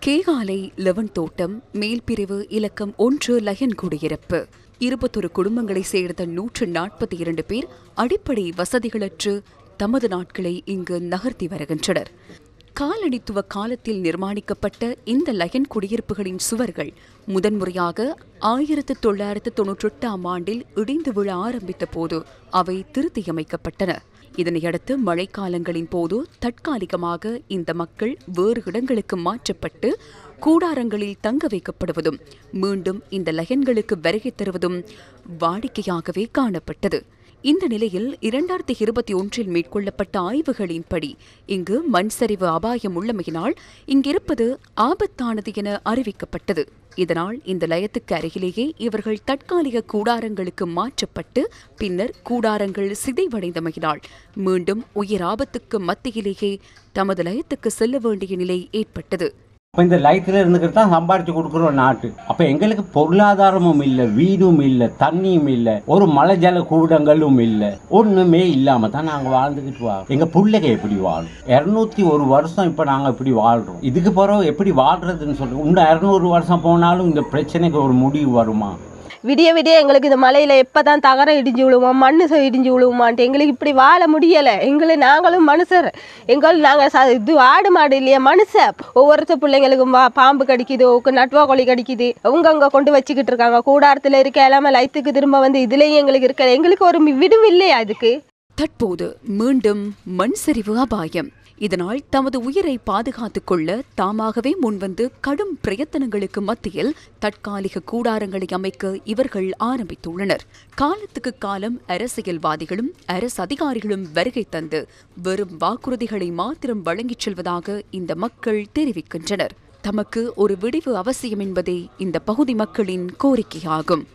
Kegalle eleven தோட்டம் மேல்பிரிவு இலக்கம் 1 line குடியிருப்பு 21 குடும்பங்களைச் சேர்ந்த 142 பேர் அடிப்படை வசதிகளற்று தமது நாட்களை இங்கு நகர்த்தி வருகின்றனர். காலனித்துவ காலத்தில் நிர்மாணிக்கப்பட்ட இந்த லயன் குடியிருப்புகளின் சுவர்கள் முதன்முறையாக 1998ஆம் ஆண்டில் இடிந்து விழ ஆரம்பித்த போது அவை திருத்தியமைக்கப்பட்டன. இதனையடுத்து மழைக்காலங்களின் போது தற்காலிகமாக இந்த மக்கள் வேறு இடங்களுக்கு மாற்றப்பட்டு கூடாரங்களில் தங்க வைக்கப்படுவதும் மீண்டும் இந்த லயன்களுக்கு வருகை தருவதும் வாடிக்கையாகவே காணப்பட்டது. இந்த நிலையில் 2021இல் மேற்கொள்ளப்பட்ட ஆய்வுகளின்படி இங்கு மண்சரிவு அபாயம் உள்ளமையினால் இங்கிருப்பது ஆபத்தானது என அறிவிக்கப்பட்டது. இதனால் இந்த லயத்துக்கு அருகிலேயே இவர்கள் தற்காலிக கூடாரங்களுக்கு மாற்றப்பட்டு பின்னர் கூடாரங்கள் சிதைவடைந்தமையினால் மீண்டும் உயிர் ஆபத்துக்கு மத்தியிலேயே தமது லயத்துக்கு செல்ல வேண்டிய நிலை ஏற்பட்டது. இந்த லயத்தில் இருந்துக்கிட்டு தான் சம்பாரிச்சு கொடுக்குறோம் நாட்டு. அப்போ எங்களுக்கு பொருளாதாரமும் இல்லை, வீடும் இல்லை, தண்ணியும் இல்லை, ஒரு மலை ஜல கூடங்களும் இல்லை, ஒன்றுமே இல்லாமல் தான் நாங்கள் வாழ்ந்துக்கிட்டு வரோம். எங்கள் பிள்ளைங்க எப்படி வாழும்? 201 வருஷம் இப்போ நாங்கள் இப்படி வாழ்கிறோம். இதுக்கு பிறகு எப்படி வாழ்கிறதுன்னு சொல்லுங்கள். இன்னும் 200 வருஷம் போனாலும் இந்த பிரச்சனைக்கு ஒரு முடிவு வருமா? விடிய விடிய எங்களுக்கு இந்த மலையில் எப்போ தான் தகரம் இடிஞ்சு விழுவோம், மண்ணு இடிஞ்சு விழுவுமான்ட்டு எங்களுக்கு இப்படி வாழ முடியலை. நாங்களும் மனுஷர், நாங்கள் இது ஆடு மாடு இல்லையா மனுஷன். ஒவ்வொருத்த பிள்ளைங்களுக்கும் பாம்பு கடிக்குது, நட்டுவா கோழி கடிக்குது, அவங்க கொண்டு வச்சுக்கிட்டு இருக்காங்க. கூடாரத்தில் இருக்க எல்லாமே லைத்துக்கு திரும்ப வந்து இதுலேயும் எங்களுக்கு இருக்க எங்களுக்கு ஒரு விடுவு இல்லையா? அதுக்கு தற்போது மீண்டும் மண் சரிவு அபாயம். இதனால் தமது உயிரை பாதுகாத்துக் கொள்ள தாமாகவே முன்வந்து கடும் பிரயத்தனங்களுக்கு மத்தியில் தற்காலிக கூடாரங்களை அமைக்க இவர்கள் ஆரம்பித்துள்ளனர். காலத்துக்கு காலம் அரசியல்வாதிகளும் அரசு அதிகாரிகளும் வருகை தந்து வெறும் வாக்குறுதிகளை மாத்திரம் வழங்கிச் செல்வதாக இந்த மக்கள் தெரிவிக்கின்றனர். தமக்கு ஒரு விடிவு அவசியம் என்பதே இந்த பகுதி மக்களின் கோரிக்கையாகும்.